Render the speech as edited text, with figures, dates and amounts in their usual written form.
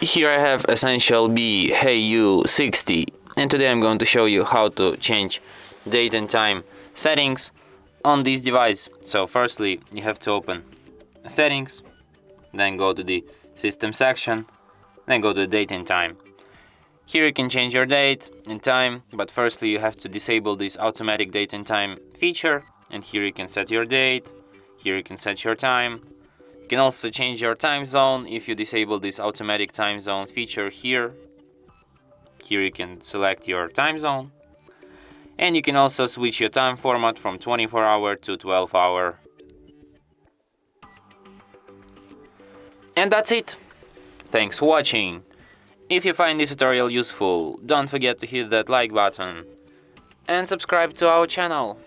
Here I have ESSENTIELB HeYou 60, and today I'm going to show you how to change date and time settings on this device. So firstly, you have to open settings, then go to the system section, then go to date and time. Here you can change your date and time, but firstly you have to disable this automatic date and time feature, and here you can set your date, here you can set your time. You can also change your time zone if you disable this automatic time zone feature here. Here you can select your time zone. And you can also switch your time format from 24-hour to 12-hour. And that's it. Thanks for watching. If you find this tutorial useful, don't forget to hit that like button and subscribe to our channel.